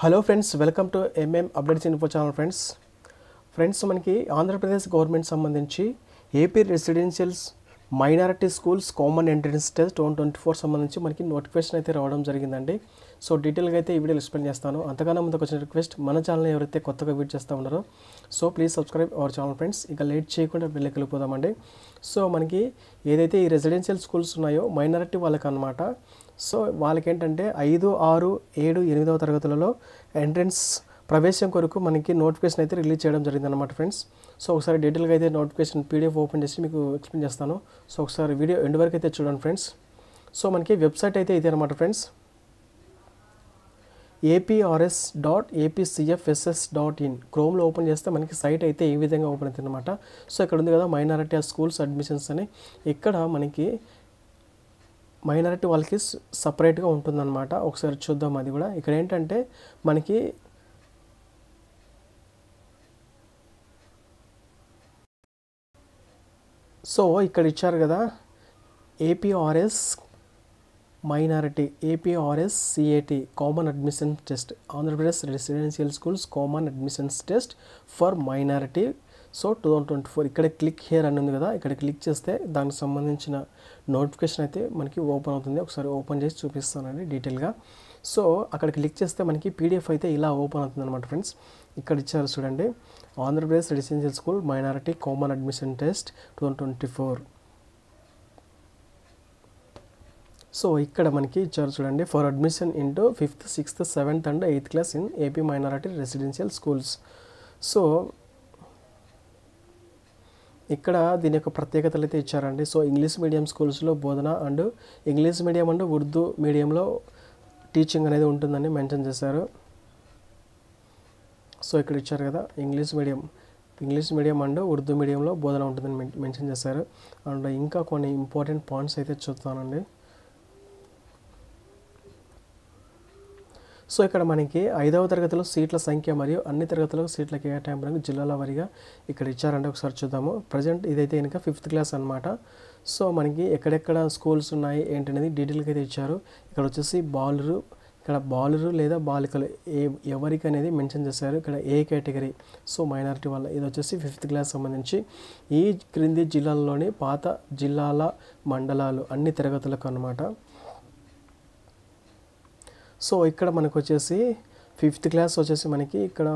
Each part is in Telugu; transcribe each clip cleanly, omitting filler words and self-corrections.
Hello friends, welcome to updates info channel. Friends మనకి ఆంధ్రప్రదేశ్ గవర్నమెంట్ సంబంధించి AP residentials minority schools common entrance test 2024 సంబంధించి మనకి నోటిఫికేషన్ అయితే రావడం జరిగిందండి. సో డీటెయిల్గా అయితే ఈ వీడియోలో ఎక్స్ప్లెయిన్ చేస్తాను. అంతకన్నా ముందుకు వచ్చిన రిక్వెస్ట్, మన ఛానల్ ఎవరైతే కొత్తగా విజిట్ చేస్తూ ఉన్నారో so please subscribe our channel friends. ఇక లేట్ చేయకుండా వెళ్ళి వెళ్ళిపోదామండి. సో మనకి ఏదైతే ఈ రెసిడెన్షియల్ స్కూల్స్ ఉన్నాయో మైనారిటీ వాళ్ళకి అన్నమాట. సో వాళ్ళకి ఏంటంటే 5, 6, 7, 8వ తరగతులలో ఎంట్రన్స్ ప్రవేశం కొరకు మనకి నోటిఫికేషన్ అయితే రిలీజ్ చేయడం జరిగిందన్నమాట ఫ్రెండ్స్. సో ఒకసారి డీటెయిల్గా అయితే నోటిఫికేషన్ పీడిఎఫ్ ఓపెన్ చేసి మీకు ఎక్స్ప్లెయిన్ చేస్తాను. సో ఒకసారి వీడియో ఎండ్ వరకు అయితే చూడండి ఫ్రెండ్స్. సో మనకి వెబ్సైట్ అయితే ఇదే అనమాట ఫ్రెండ్స్, aprs.apcfss.in. క్రోమ్లో ఓపెన్ చేస్తే మనకి సైట్ అయితే ఈ విధంగా ఓపెన్ అవుతుంది అనమాట. సో ఇక్కడ ఉంది కదా మైనారిటీ స్కూల్స్ అడ్మిషన్స్ అని. ఇక్కడ మనకి మైనారిటీ వాళ్ళకి సపరేట్గా ఉంటుందన్నమాట. ఒకసారి చూద్దాం అది కూడా. ఇక్కడ ఏంటంటే మనకి సో ఇక్కడ ఇచ్చారు కదా APRS minority, APRS CAT common admission test, Andhra Pradesh residential schools common admissions test for minority. So 2024 ఇక్కడ క్లిక్ హియర్ అని ఉంది కదా, ఇక్కడ క్లిక్ చేస్తే దానికి సంబంధించిన నోటిఫికేషన్ అయితే మనకి ఓపెన్ అవుతుంది. ఒకసారి ఓపెన్ చేసి చూపిస్తానండి డీటెయిల్గా. సో అక్కడ క్లిక్ చేస్తే మనకి పీడిఎఫ్ అయితే ఇలా ఓపెన్ అవుతుంది అనమాట ఫ్రెండ్స్. ఇక్కడ ఇచ్చారు చూడండి, Andhra Pradesh residential school minority common admission test 2024. So ఇక్కడ మనకి ఇచ్చారు చూడండి, for admission into 5th, 6th, 7th and 8th class in AP minority residential schools. So ఇక్కడ దీని యొక్క ప్రత్యేకతలు అయితే ఇచ్చారండి. సో ఇంగ్లీష్ మీడియం స్కూల్స్లో బోధన and English medium and Urdu మీడియంలో టీచింగ్ అనేది ఉంటుందని మెన్షన్ చేశారు. సో ఇక్కడ ఇచ్చారు కదా ఇంగ్లీష్ మీడియం అండ్ ఉర్దూ మీడియంలో బోధన ఉంటుందని మెన్షన్ చేశారు. అండ్ ఇంకా కొన్ని ఇంపార్టెంట్ పాయింట్స్ అయితే చూస్తానండి. సో ఇక్కడ మనకి 5వ తరగతిలో సీట్ల సంఖ్య మరియు అన్ని తరగతులకు సీట్ల కేటాయింపులకు జిల్లాల వారీగా ఇక్కడ ఇచ్చారంటే ఒకసారి చూద్దాము. ప్రజెంట్ ఇదైతే కనుక 5th క్లాస్ అనమాట. సో మనకి ఎక్కడెక్కడ స్కూల్స్ ఉన్నాయి ఏంటనేది డీటెయిల్గా అయితే ఇచ్చారు. ఇక్కడ వచ్చేసి బాలురు లేదా బాలికలు ఎవరికి అనేది మెన్షన్ చేశారు. ఇక్కడ ఏ కేటగిరీ, సో మైనారిటీ వాళ్ళ, ఇది వచ్చేసి 5th క్లాస్ సంబంధించి ఈ క్రింది జిల్లాల్లోని పాత జిల్లాల మండలాలు అన్ని తరగతులకు అన్నమాట. సో ఇక్కడ మనకు వచ్చేసి 5th క్లాస్ వచ్చేసి మనకి ఇక్కడ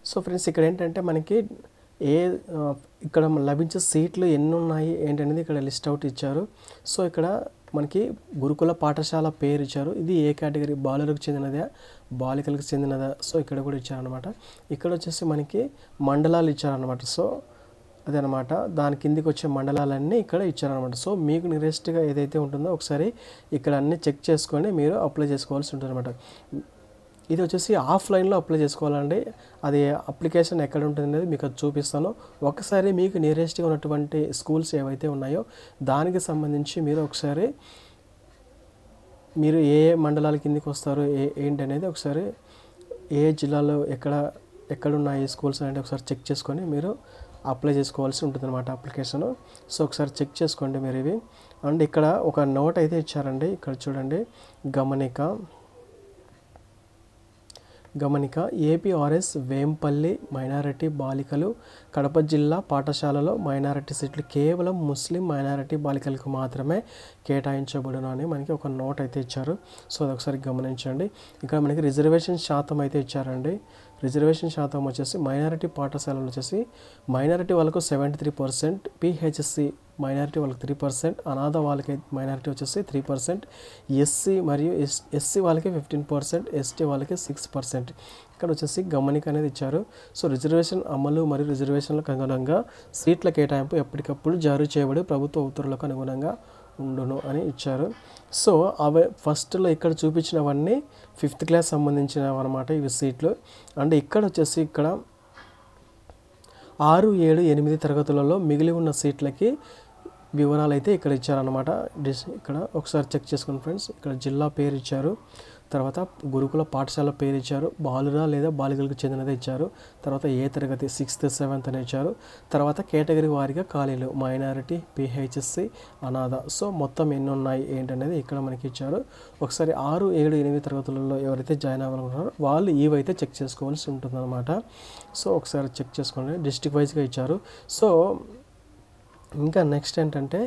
సో ఫ్రెండ్స్ ఇక్కడ ఏంటంటే మనకి ఇక్కడ లభించే సీట్లు ఎన్ని ఉన్నాయి ఏంటనేది ఇక్కడ లిస్ట్ అవుట్ ఇచ్చారు. సో ఇక్కడ మనకి గురుకుల పాఠశాల పేరు ఇచ్చారు. ఇది ఏ కేటగిరీ, బాలులకు చెందినదా బాలికలకు చెందినదా, సో ఇక్కడ కూడా ఇచ్చారనమాట. ఇక్కడ వచ్చేసి మనకి మండలాలు ఇచ్చారనమాట. సో అదనమాట, దాని కిందికి వచ్చే మండలాలన్నీ ఇక్కడ ఇచ్చారనమాట. సో మీకు నియరెస్ట్గా ఏదైతే ఉంటుందో ఒకసారి ఇక్కడ అన్నీ చెక్ చేసుకొని మీరు అప్లై చేసుకోవాల్సి ఉంటుంది అనమాట. ఇది వచ్చేసి ఆఫ్లైన్లో అప్లై చేసుకోవాలండి. అది అప్లికేషన్ ఎక్కడ ఉంటుంది అనేది మీకు అది చూపిస్తాను. ఒకసారి మీకు నియరెస్ట్గా ఉన్నటువంటి స్కూల్స్ ఏవైతే ఉన్నాయో దానికి సంబంధించి మీరు ఒకసారి మీరు ఏ మండలాల కిందికి వస్తారు ఏంటి అనేది ఒకసారి ఏ జిల్లాలో ఎక్కడున్నాయి స్కూల్స్ అనేది ఒకసారి చెక్ చేసుకొని మీరు అప్లై చేసుకోవాల్సి ఉంటుంది అనమాట అప్లికేషన్. సో ఒకసారి చెక్ చేసుకోండి మీరు ఇవి. అండ్ ఇక్కడ ఒక నోట్ అయితే ఇచ్చారండి. ఇక్కడ చూడండి, గమనిక ఏపీఆర్ఎస్ వేంపల్లి మైనారిటీ బాలికలు కడప జిల్లా పాఠశాలలో మైనారిటీ సీట్లు కేవలం ముస్లిం మైనారిటీ బాలికలకు మాత్రమే కేటాయించబడును అని మనకి ఒక నోట్ అయితే ఇచ్చారు. సో అది ఒకసారి గమనించండి. ఇక్కడ మనకి రిజర్వేషన్ శాతం అయితే ఇచ్చారండి. రిజర్వేషన్ శాతం వచ్చేసి మైనారిటీ పాఠశాలలు వచ్చేసి మైనారిటీ వాళ్ళకు 73%, పిహెచ్సి మైనారిటీ వాళ్ళకి 3%, అనాథ వాళ్ళకి మైనారిటీ వచ్చేసి 3%, ఎస్సీ మరియు ఎస్సీ వాళ్ళకి 15%, ఎస్టీ వాళ్ళకి 6%. ఇక్కడ వచ్చేసి గమనిక అనేది ఇచ్చారు. సో రిజర్వేషన్ అమలు మరియు రిజర్వేషన్లకు అనుగుణంగా సీట్ల కేటాయింపు ఎప్పటికప్పుడు జారీ చేయబడి ప్రభుత్వ ఉత్తర్వులకు అనుగుణంగా ఉండును అని ఇచ్చారు. సో అవి ఫస్ట్లో ఇక్కడ చూపించినవన్నీ 5th క్లాస్ సంబంధించినవి అనమాట ఇవి సీట్లు. అండ్ ఇక్కడ వచ్చేసి ఇక్కడ 6, 7, 8 తరగతులలో మిగిలి ఉన్న సీట్లకి వివరాలు అయితే ఇక్కడ ఇచ్చారనమాట. ఇక్కడ ఒకసారి చెక్ చేసుకోండి ఫ్రెండ్స్. ఇక్కడ జిల్లా పేరు ఇచ్చారు, తర్వాత గురుకుల పాఠశాల పేరు ఇచ్చారు, బాలుర లేదా బాలికలకు చెందినది ఇచ్చారు, తర్వాత ఏ తరగతి 6th 7th అని ఇచ్చారు, తర్వాత కేటగిరీ వారీగా ఖాళీలు మైనారిటీ, పిహెచ్ఎస్సి, అనాథ. సో మొత్తం ఎన్ని ఉన్నాయి ఏంటనేది ఇక్కడ మనకి ఇచ్చారు. ఒకసారి 6, 7, 8 తరగతులలో ఎవరైతే జాయిన్ అవ్వాలనుకుంటారో వాళ్ళు ఇవైతే చెక్ చేసుకోవాల్సి ఉంటుందన్నమాట. సో ఒకసారి చెక్ చేసుకోండి, డిస్ట్రిక్ట్ వైజ్గా ఇచ్చారు. సో ఇంకా నెక్స్ట్ ఏంటంటే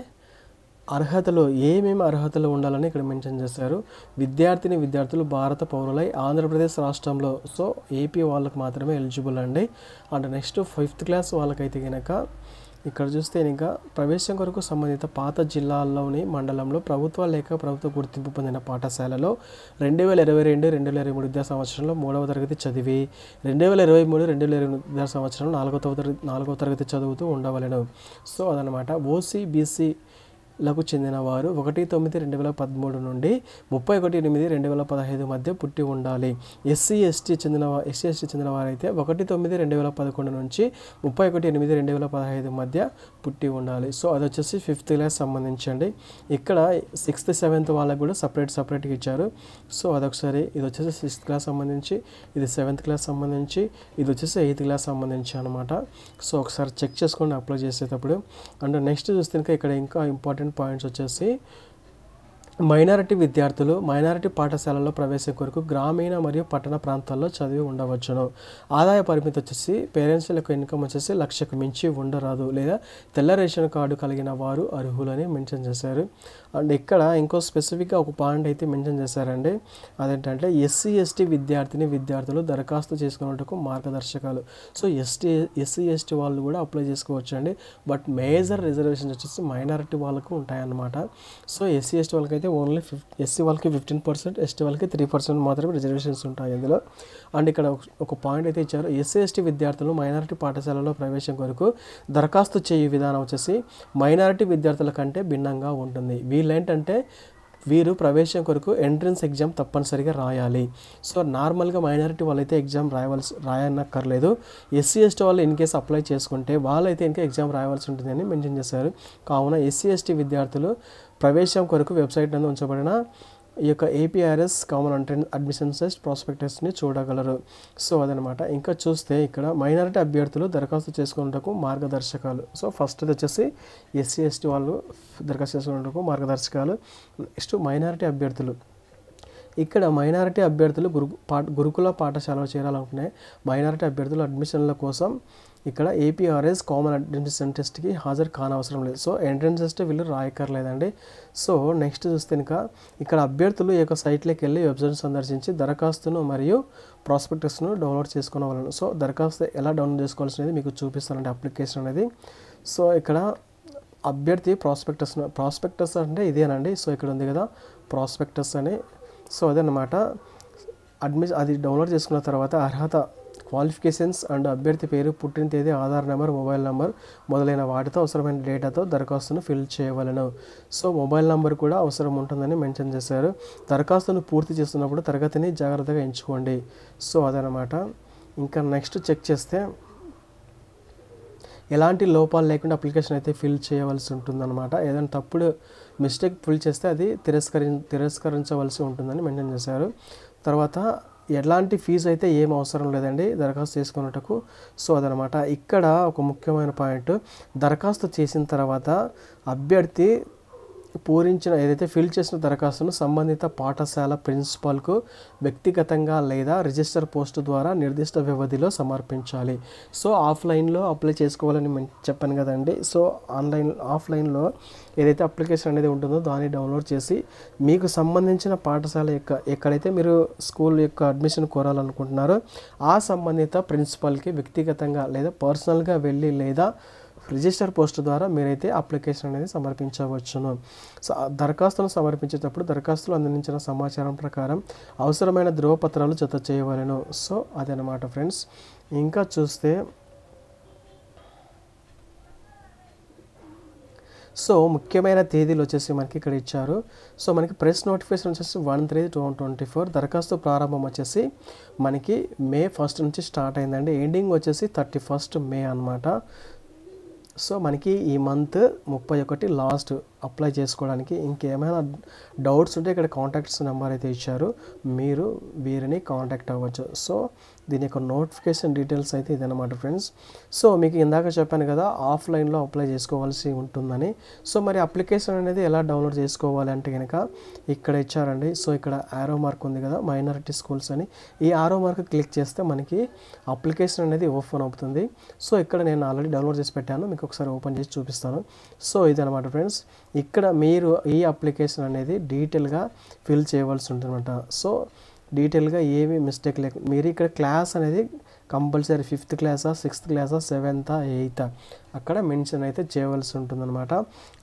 అర్హతలు, ఏమేమి అర్హతలు ఉండాలని ఇక్కడ మెన్షన్ చేశారు. విద్యార్థులు భారత పౌరులై ఆంధ్రప్రదేశ్ రాష్ట్రంలో, సో ఏపీ వాళ్ళకి మాత్రమే ఎలిజిబుల్ అండి. అండ్ నెక్స్ట్ 5th క్లాస్ వాళ్ళకైతే కనుక ఇక్కడ చూస్తే ఇంకా ప్రవేశం కొరకు సంబంధిత పాత జిల్లాల్లోని మండలంలో ప్రభుత్వ లేక ప్రభుత్వ గుర్తింపు పొందిన పాఠశాలలో 2022-2023 విద్యా సంవత్సరంలో 3వ తరగతి చదివి 2023-2024 విద్యా సంవత్సరంలో 4వ తరగతి చదువుతూ ఉండవలెను. సో అదనమాట. ఓసీ బీసీ లకు చెందిన వారు 1/9/2013 నుండి 31/8/2015 మధ్య పుట్టి ఉండాలి. ఎస్సీ ఎస్టీ చెందిన వారైతే 1/9/2011 నుంచి 31/8/2015 మధ్య పుట్టి ఉండాలి. సో అది వచ్చేసి 5th క్లాస్ సంబంధించండి. ఇక్కడ 6th 7th వాళ్ళకి కూడా సపరేట్గా ఇచ్చారు. సో అదొకసారి, ఇది వచ్చేసి 6th క్లాస్ సంబంధించి, ఇది 7th క్లాస్ సంబంధించి, ఇది వచ్చేసి 8th క్లాస్ సంబంధించి అనమాట. సో ఒకసారి చెక్ చేసుకోండి అప్లై చేసేటప్పుడు. అండ్ నెక్స్ట్ చూస్తే ఇక్కడ ఇంకా ఇంపార్టెంట్ పాయింట్స్ వచ్చేసి మైనారిటీ పాఠశాలలో ప్రవేశం కొరకు గ్రామీణ మరియు పట్టణ ప్రాంతాల్లో చదివి ఉండవచ్చును. ఆదాయ పరిమితి వచ్చేసి పేరెంట్స్ యొక్క ఇన్కమ్ వచ్చేసి 1,00,000కు మించి ఉండరాదు, లేదా తెల్ల రేషన్ కార్డు కలిగిన వారు అర్హులని మెన్షన్ చేశారు. అండ్ ఇక్కడ ఇంకో స్పెసిఫిక్గా ఒక పాయింట్ అయితే మెన్షన్ చేశారండి. అదేంటంటే ఎస్సీ ఎస్టీ విద్యార్థులు దరఖాస్తు చేసుకున్నట్టుకు మార్గదర్శకాలు. సో ఎస్సీ ఎస్టీ వాళ్ళు కూడా అప్లై చేసుకోవచ్చు అండి. బట్ మేజర్ రిజర్వేషన్స్ వచ్చేసి మైనారిటీ వాళ్ళకు ఉంటాయన్నమాట. సో ఎస్సీ ఎస్టీ వాళ్ళకి అయితే ఓన్లీ ఎస్సీ వాళ్ళకి 15%, ఎస్టీ వాళ్ళకి 3% మాత్రమే రిజర్వేషన్స్ ఉంటాయి ఇందులో. అండ్ ఇక్కడ ఒక పాయింట్ అయితే ఇచ్చారు. ఎస్సీ ఎస్టీ విద్యార్థులు మైనారిటీ పాఠశాలలో ప్రవేశం కొరకు దరఖాస్తు చేయు విధానం వచ్చేసి మైనారిటీ విద్యార్థుల కంటే భిన్నంగా ఉంటుంది. వీళ్ళేంటంటే వీరు ప్రవేశం కొరకు ఎంట్రన్స్ ఎగ్జామ్ తప్పనిసరిగా రాయాలి. సో నార్మల్గా మైనారిటీ వాళ్ళైతే ఎగ్జామ్ రాయనక్కర్లేదు. ఎస్సీ ఎస్టీ వాళ్ళు ఇన్ కేసు అప్లై చేసుకుంటే వాళ్ళైతే ఇంకా ఎగ్జామ్ రాయవలసి ఉంటుందని మెన్షన్ చేశారు. కావున ఎస్సీ ఎస్టీ విద్యార్థులు ప్రవేశం కొరకు వెబ్సైట్ నందు ఉంచబడిన ఈ యొక్క ఏపీఆర్ఎస్ కామన్ అడ్మిషన్ టెస్ట్ ప్రాస్పెక్టస్ని చూడగలరు. సో అదనమాట. ఇంకా చూస్తే ఇక్కడ మైనారిటీ అభ్యర్థులు దరఖాస్తు చేసుకున్నట్టుకు మార్గదర్శకాలు. సో ఫస్ట్ వచ్చేసి ఎస్సీ ఎస్టీ వాళ్ళు దరఖాస్తు చేసుకున్నట్టుకు మార్గదర్శకాలు. నెక్స్ట్ మైనారిటీ అభ్యర్థులు, ఇక్కడ మైనారిటీ అభ్యర్థులు గురుకుల పాఠశాలలో చేరాలనుకునే మైనారిటీ అభ్యర్థులు అడ్మిషన్ల కోసం ఇక్కడ ఏపీఆర్ఎస్ కామన్ అడ్మిషన్ టెస్ట్కి హాజరు కానవసరం లేదు. సో ఎంట్రన్స్ టెస్ట్ వీళ్ళు రాయక్కర్లేదండి. సో నెక్స్ట్ చూస్తే ఇంకా ఇక్కడ అభ్యర్థులు ఈ యొక్క సైట్లోకి వెళ్ళి వెబ్సైట్ సందర్శించి దరఖాస్తును మరియు ప్రాస్పెక్టస్ను డౌన్లోడ్ చేసుకోవాలను. సో దరఖాస్తు ఎలా డౌన్లోడ్ చేసుకోవాల్సినది మీకు చూపిస్తానండి, అప్లికేషన్ అనేది. సో ఇక్కడ అభ్యర్థి ప్రాస్పెక్టస్ అంటే ఇదేనండి. సో ఇక్కడ ఉంది కదా ప్రాస్పెక్టస్ అని. సో అదనమాట. అది డౌన్లోడ్ చేసుకున్న తర్వాత అర్హత, క్వాలిఫికేషన్స్ అండ్ అభ్యర్థి పేరు, పుట్టిన తేదీ, ఆధార్ నెంబర్, మొబైల్ నెంబర్ మొదలైన వాటితో అవసరమైన డేటాతో దరఖాస్తును ఫిల్ చేయవలను. సో మొబైల్ నెంబర్ కూడా అవసరం ఉంటుందని మెన్షన్ చేశారు. దరఖాస్తును పూర్తి చేస్తున్నప్పుడు తరగతిని జాగ్రత్తగా ఎంచుకోండి. సో అదనమాట. ఇంకా నెక్స్ట్ చెక్ చేస్తే ఎలాంటి లోపాలు లేకుండా అప్లికేషన్ అయితే ఫిల్ చేయవలసి ఉంటుందన్నమాట. ఏదైనా తప్పుడు మిస్టేక్ ఫిల్ చేస్తే అది తిరస్కరించవలసి ఉంటుందని మెన్షన్ చేశారు. తర్వాత ఎలాంటి ఫీజు అయితే ఏం అవసరం లేదండి దరఖాస్తు చేసుకున్నట్టుకు. సో అదనమాట. ఇక్కడ ఒక ముఖ్యమైన పాయింట్, దరఖాస్తు చేసిన తర్వాత అభ్యర్థి పూరించిన ఏదైతే ఫిల్ చేసిన దరఖాస్తును సంబంధిత పాఠశాల ప్రిన్సిపాల్కు వ్యక్తిగతంగా లేదా రిజిస్టర్ పోస్టు ద్వారా నిర్దిష్ట వ్యవధిలో సమర్పించాలి. సో ఆఫ్లైన్లో అప్లై చేసుకోవాలని చెప్పాను కదండి. సో ఆఫ్లైన్లో ఏదైతే అప్లికేషన్ అనేది ఉంటుందో దాన్ని డౌన్లోడ్ చేసి మీకు సంబంధించిన పాఠశాల ఎక్కడైతే మీరు స్కూల్ యొక్క అడ్మిషన్ కోరాలనుకుంటున్నారో ఆ సంబంధిత ప్రిన్సిపాల్కి వ్యక్తిగతంగా లేదా పర్సనల్గా వెళ్ళి లేదా రిజిస్టర్ పోస్ట్ ద్వారా మీరైతే అప్లికేషన్ అనేది సమర్పించవచ్చును. సో దరఖాస్తును సమర్పించేటప్పుడు దరఖాస్తులో అందించిన సమాచారం ప్రకారం అవసరమైన ధృవపత్రాలు జత చేయవలెను. సో అదనమాట ఫ్రెండ్స్. ఇంకా చూస్తే సో ముఖ్యమైన తేదీలు వచ్చేసి మనకి ఇక్కడ ఇచ్చారు. సో మనకి ప్రెస్ నోటిఫికేషన్ వచ్చేసి 1/3/2024. దరఖాస్తు ప్రారంభం వచ్చేసి మనకి May 1st నుంచి స్టార్ట్ అయిందండి. ఎండింగ్ వచ్చేసి 31st May అనమాట. సో మనకి ఈ మంత్ 31 లాస్ట్ అప్లై చేసుకోవడానికి. ఇంకేమైనా డౌట్స్ ఉంటే ఇక్కడ కాంటాక్ట్స్ నెంబర్ అయితే ఇచ్చారు, మీరు వీరిని కాంటాక్ట్ అవ్వచ్చు. సో దీని యొక్క నోటిఫికేషన్ డీటెయిల్స్ అయితే ఇదన్నమాట ఫ్రెండ్స్. సో మీకు ఇందాక చెప్పాను కదా ఆఫ్లైన్లో అప్లై చేసుకోవాల్సి ఉంటుందని. సో మరి అప్లికేషన్ అనేది ఎలా డౌన్లోడ్ చేసుకోవాలి అంటే కనుక ఇక్కడ ఇచ్చారండి. సో ఇక్కడ ఆరో మార్క్ ఉంది కదా మైనారిటీ స్కూల్స్ అని, ఈ ఆరో మార్క్ క్లిక్ చేస్తే మనకి అప్లికేషన్ అనేది ఓపెన్ అవుతుంది. సో ఇక్కడ నేను ఆల్రెడీ డౌన్లోడ్ చేసి పెట్టాను, మీకు ఒకసారి ఓపెన్ చేసి చూపిస్తాను. సో ఇదన్నమాట ఫ్రెండ్స్, ఇక్కడ మీరు ఈ అప్లికేషన్ అనేది డీటెయిల్గా ఫిల్ చేయవలసి ఉంటుందన్నమాట. సో డీటెయిల్గా ఏమి మిస్టేక్ లేక మీరు ఇక్కడ క్లాస్ అనేది కంపల్సరీ 5th క్లాసా 6th క్లాసా 7th 8th అక్కడ మెన్షన్ అయితే చేయవలసి ఉంటుందన్నమాట.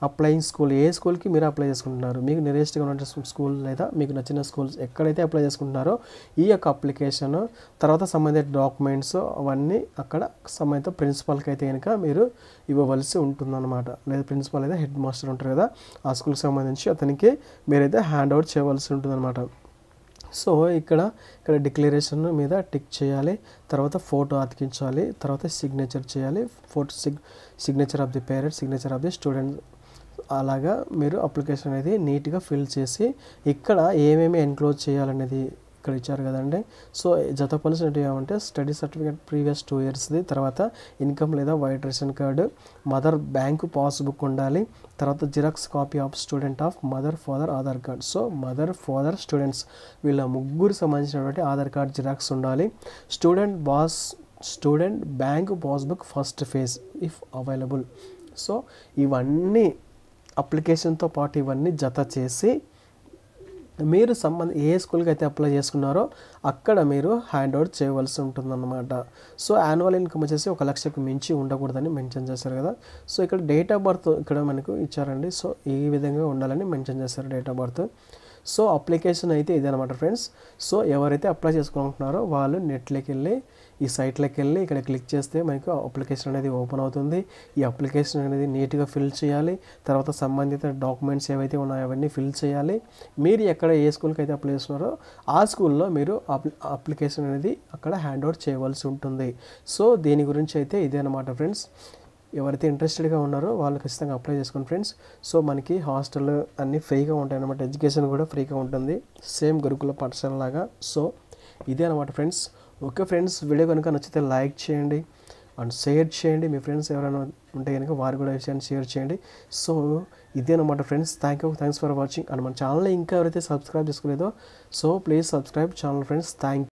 అప్లయింగ్ స్కూల్, ఏ స్కూల్కి మీరు అప్లై చేసుకుంటున్నారు, మీకు నియరెస్ట్గా ఉన్న స్కూల్ లేదా మీకు నచ్చిన స్కూల్స్ ఎక్కడైతే అప్లై చేసుకుంటున్నారో ఈ యొక్క అప్లికేషన్ తర్వాత సంబంధిత డాక్యుమెంట్స్ అవన్నీ అక్కడ సంబంధిత ప్రిన్సిపాల్కి అయితే కనుక మీరు ఇవ్వవలసి ఉంటుందన్నమాట. లేదా ప్రిన్సిపాల్ అయితే హెడ్ మాస్టర్ ఉంటారు కదా ఆ స్కూల్కి సంబంధించి అతనికి మీరైతే హ్యాండ్ ఓవర్ చేయవలసి ఉంటుందన్నమాట. సో ఇక్కడ డిక్లరేషన్ మీద టిక్ చేయాలి, తర్వాత ఫోటో అతికించాలి, తర్వాత సిగ్నేచర్ చేయాలి, photo signature of the parent, signature of the student. అలాగా మీరు అప్లికేషన్ అనేది నీట్గా ఫిల్ చేసి ఇక్కడ ఏమేమి ఎన్క్లోజ్ చేయాలనేది ఇక్కడ ఇచ్చారు కదండి. సో జతపలిసినవి ఏమంటే స్టడీ సర్టిఫికేట్ ప్రీవియస్ 2 yearsది, తర్వాత ఇన్కమ్ లేదా white ration card, mother bank passbook ఉండాలి, తర్వాత xerox copy of student of mother father Aadhaar card. So mother father students వీళ్ళ ముగ్గురు సంబంధించినటువంటి ఆధార్ కార్డ్ జిరాక్స్ ఉండాలి. Student bank passbook first phase if available. So ఇవన్నీ అప్లికేషన్తో పాటు ఇవన్నీ జత చేసి మీరు ఏ స్కూల్కి అయితే అప్లై చేసుకున్నారో అక్కడ మీరు హ్యాండ్ ఓవర్ చేయవలసి ఉంటుందన్నమాట. సో యాన్యువల్ ఇన్కమ్ వచ్చేసి 1 లక్షకు మించి ఉండకూడదని మెన్షన్ చేశారు కదా. సో ఇక్కడ డేట్ ఆఫ్ బర్త్ ఇక్కడ మనకు ఇచ్చారండి. సో ఈ విధంగా ఉండాలని మెన్షన్ చేశారు date of birth. So application అయితే ఇదే అనమాట ఫ్రెండ్స్. సో ఎవరైతే అప్లై చేసుకుంటున్నారో వాళ్ళు నెట్లోకి వెళ్ళి ఈ సైట్లోకి వెళ్ళి ఇక్కడ క్లిక్ చేస్తే మనకు అప్లికేషన్ అనేది ఓపెన్ అవుతుంది. ఈ అప్లికేషన్ అనేది నీట్గా ఫిల్ చేయాలి, తర్వాత సంబంధిత డాక్యుమెంట్స్ ఏవైతే ఉన్నాయో అవన్నీ ఫిల్ చేయాలి. మీరు ఎక్కడ ఏ స్కూల్కి అయితే అప్లై చేస్తున్నారో ఆ స్కూల్లో మీరు అప్లికేషన్ అనేది అక్కడ హ్యాండ్ ఓవర్ చేయవలసి ఉంటుంది. సో దీని గురించి అయితే ఇదే అనమాట ఫ్రెండ్స్. ఎవరైతే ఇంట్రెస్టెడ్గా ఉన్నారో వాళ్ళు ఖచ్చితంగా అప్లై చేసుకోండి ఫ్రెండ్స్. సో మనకి హాస్టల్ అన్నీ ఫ్రీగా ఉంటాయి అన్నమాట, ఎడ్యుకేషన్ కూడా ఫ్రీగా ఉంటుంది సేమ్ గురుకుల పాఠశాల లాగా. సో ఇదే అనమాట ఫ్రెండ్స్. ఓకే ఫ్రెండ్స్, వీడియో కనుక నచ్చితే లైక్ చేయండి అండ్ షేర్ చేయండి. మీ ఫ్రెండ్స్ ఎవరైనా ఉంటే కనుక వారు కూడా విషయాన్ని షేర్ చేయండి. సో ఇదేనమాట friends. Thanks for watching. And మన ఛానల్ ఇంకా ఎవరైతే సబ్స్క్రైబ్ చేసుకోలేదో so please subscribe channel friends. Thank you.